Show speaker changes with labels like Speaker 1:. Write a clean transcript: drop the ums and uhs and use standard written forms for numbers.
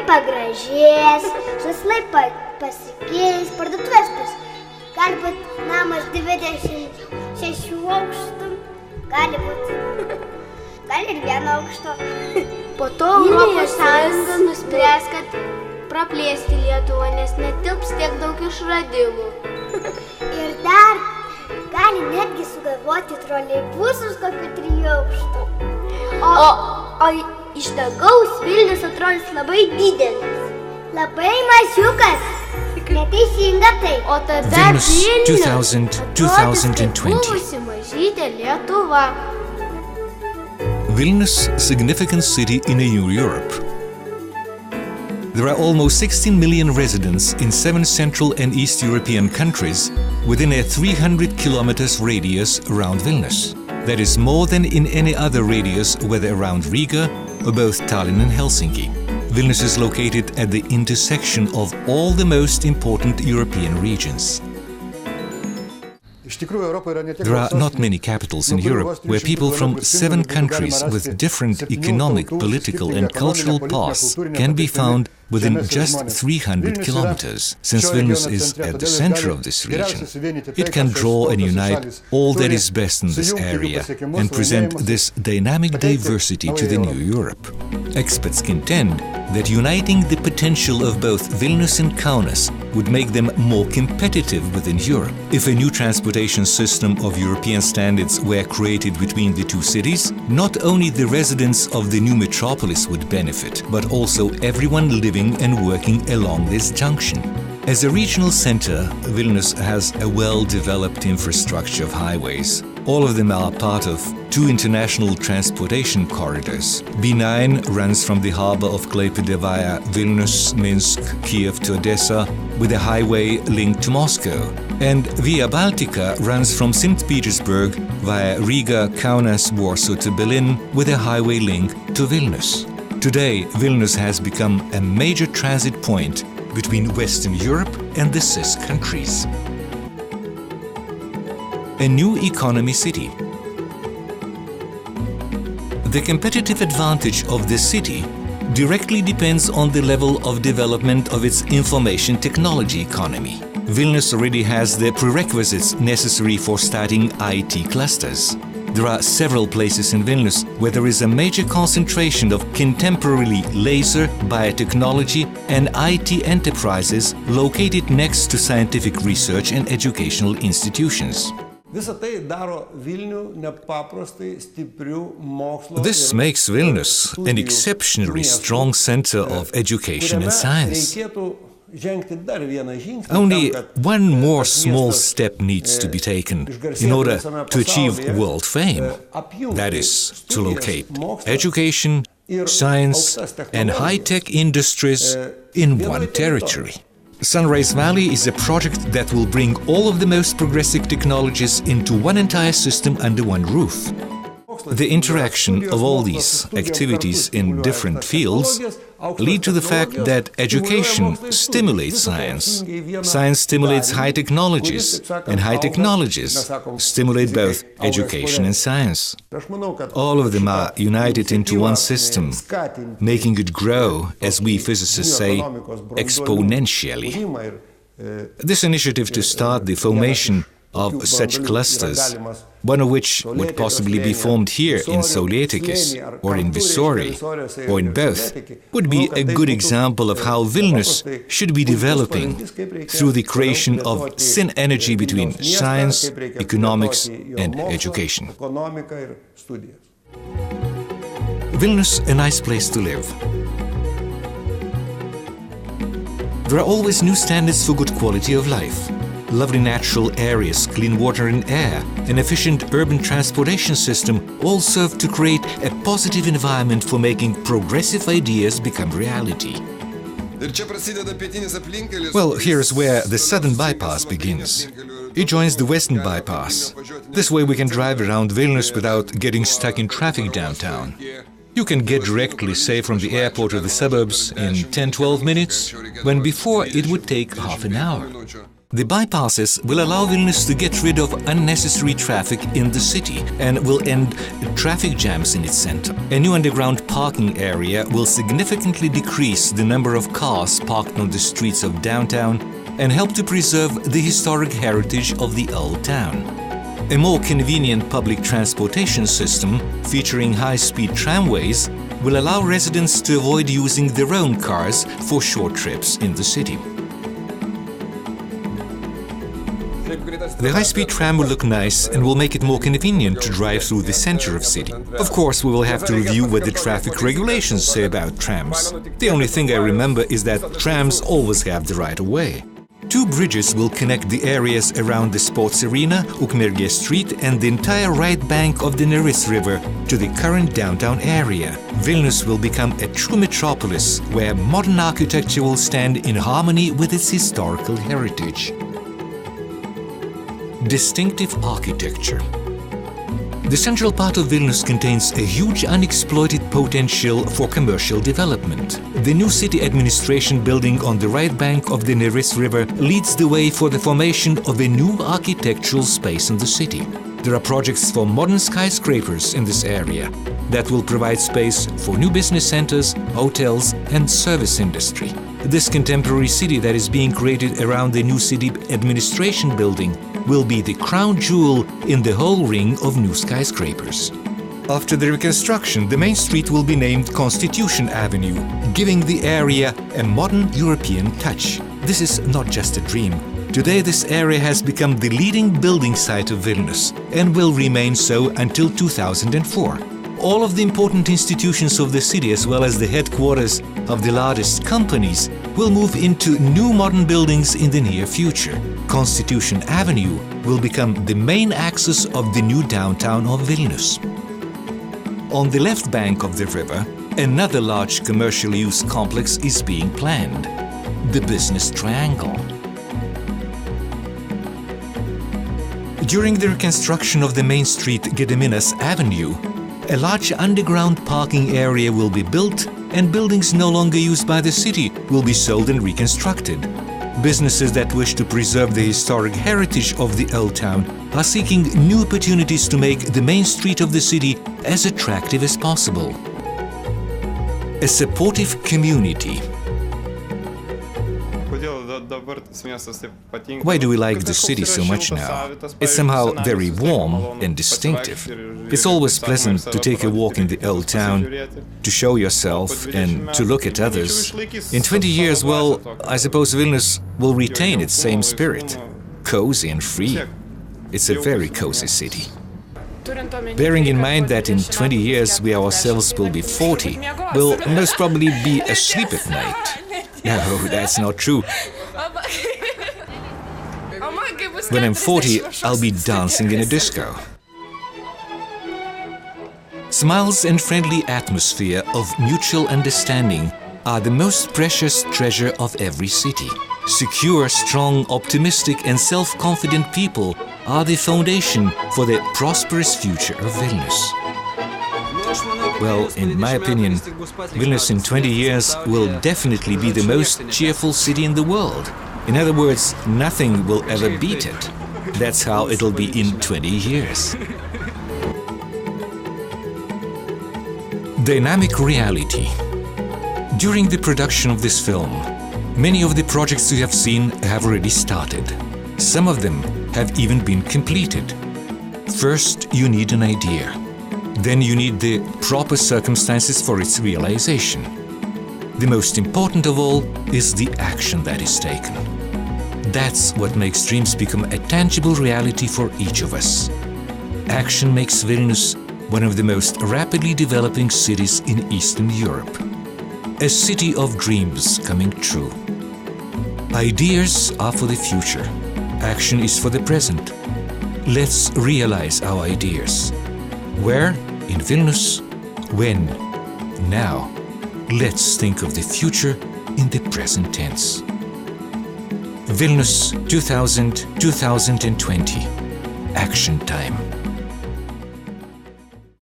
Speaker 1: pagražės, žaislai pasikeis, parduotuvės gali būti namas 26 aukštų, gali ir 1 aukšto.
Speaker 2: Po to Europos Sąjunga nuspręs, kad praplėsti Lietuvą, nes netilps tiek daug išradimų.
Speaker 1: Ir dar gali netgi sugalvoti troleibusus kokių 3 aukštų.
Speaker 2: O iš dangaus Vilnius atrodys labai didelis.
Speaker 1: Labai mažiukas. Neteisinga tai.
Speaker 2: O tada
Speaker 3: Vilnius
Speaker 2: Vilnius
Speaker 3: 2020.
Speaker 2: buvusi mažytė Lietuva.
Speaker 3: Vilnius, significant city in Europe. There are almost 16 million residents in 7 Central and East European countries within a 300 kilometers radius around Vilnius. That is more than in any other radius, whether around Riga or both Tallinn and Helsinki. Vilnius is located at the intersection of all the most important European regions. There are not many capitals in Europe where people from 7 countries with different economic, political and cultural paths can be found within just 300 kilometers. Since Vilnius is at the center of this region, it can draw and unite all that is best in this area and present this dynamic diversity to the new Europe. Experts contend that uniting the potential of both Vilnius and Kaunas would make them more competitive within Europe. If a new transportation system of European standards were created between the 2 cities, not only the residents of the new metropolis would benefit, but also everyone living and working along this junction. As a regional center, Vilnius has a well-developed infrastructure of highways. All of them are part of 2 international transportation corridors. B9 runs from the harbor of Klaipėda via Vilnius, Minsk, Kiev to Odessa with a highway link to Moscow. And Via Baltica runs from St. Petersburg via Riga, Kaunas, Warsaw to Berlin with a highway link to Vilnius. Today, Vilnius has become a major transit point between Western Europe and the CIS countries. A new economy city. The competitive advantage of the city directly depends on the level of development of its information technology economy. Vilnius already has the prerequisites necessary for starting IT clusters. There are several places in Vilnius where there is a major concentration of contemporary laser, biotechnology and IT enterprises located next to scientific research and educational institutions. This makes Vilnius an exceptionally strong center of education and science. Only one more small step needs to be taken in order to achieve world fame. That is, to locate education, science and high-tech industries in one territory. Sunrise Valley is a project that will bring all of the most progressive technologies into one entire system under one roof. The interaction of all these activities in different fields lead to the fact that education stimulates science, science stimulates high technologies, and high technologies stimulate both education and science. All of them are united into one system, making it grow, as we physicists say, exponentially. This initiative to start the formation of such clusters, one of which would possibly be formed here in Saulėtekis or in Visori or in both, would be a good example of how Vilnius should be developing through the creation of synergy between science, economics and education. Vilnius, a nice place to live. There are always new standards for good quality of life. Lovely natural areas, clean water and air, an efficient urban transportation system all serve to create a positive environment for making progressive ideas become reality. Well, here's where the southern bypass begins. It joins the western bypass. This way we can drive around Vilnius without getting stuck in traffic downtown. You can get directly, say, from the airport to the suburbs in 10-12 minutes, when before it would take half an hour. The bypasses will allow Vilnius to get rid of unnecessary traffic in the city and will end traffic jams in its center. A new underground parking area will significantly decrease the number of cars parked on the streets of downtown and help to preserve the historic heritage of the old town. A more convenient public transportation system featuring high-speed tramways will allow residents to avoid using their own cars for short trips in the city. The high-speed tram will look nice and will make it more convenient to drive through the center of the city. Of course, we will have to review what the traffic regulations say about trams. The only thing I remember is that trams always have the right of way. 2 bridges will connect the areas around the sports arena, Ukmergė Street, and the entire right bank of the Neris River to the current downtown area. Vilnius will become a true metropolis where modern architecture will stand in harmony with its historical heritage. Distinctive architecture. The central part of Vilnius contains a huge unexploited potential for commercial development. The new city administration building on the right bank of the Neris River leads the way for the formation of a new architectural space in the city. There are projects for modern skyscrapers in this area that will provide space for new business centers, hotels, and service industry. This contemporary city that is being created around the new city administration building will be the crown jewel in the whole ring of new skyscrapers. After the reconstruction, the main street will be named Constitution Avenue, giving the area a modern European touch. This is not just a dream. Today this area has become the leading building site of Vilnius and will remain so until 2004. All of the important institutions of the city, as well as the headquarters of the largest companies, will move into new modern buildings in the near future. Constitution Avenue will become the main axis of the new downtown of Vilnius. On the left bank of the river, another large commercial use complex is being planned, the Business Triangle. During the reconstruction of the main street Gediminas Avenue, a large underground parking area will be built and buildings no longer used by the city will be sold and reconstructed. Businesses that wish to preserve the historic heritage of the old town are seeking new opportunities to make the main street of the city as attractive as possible. A supportive community. Why do we like the city so much now? It's somehow very warm and distinctive. It's always pleasant to take a walk in the old town, to show yourself and to look at others. In 20 years, well, I suppose Vilnius will retain its same spirit, cozy and free. It's a very cozy city. Bearing in mind that in 20 years we ourselves will be 40, we'll most probably be asleep at night. No, that's not true. When I'm 40, I'll be dancing in a disco. Smiles and friendly atmosphere of mutual understanding are the most precious treasure of every city. Secure, strong, optimistic and self-confident people are the foundation for the prosperous future of Vilnius. Well, in my opinion, Vilnius in 20 years will definitely be the most cheerful city in the world. In other words, nothing will ever beat it. That's how it'll be in 20 years. Dynamic reality. During the production of this film, many of the projects you have seen have already started. Some of them have even been completed. First, you need an idea. Then you need the proper circumstances for its realization. The most important of all is the action that is taken. That's what makes dreams become a tangible reality for each of us. Action makes Vilnius one of the most rapidly developing cities in Eastern Europe. A city of dreams coming true. Ideas are for the future. Action is for the present. Let's realize our ideas. Where? In Vilnius. When? Now. Let's think of the future in the present tense. Vilnius 2000-2020. Action time.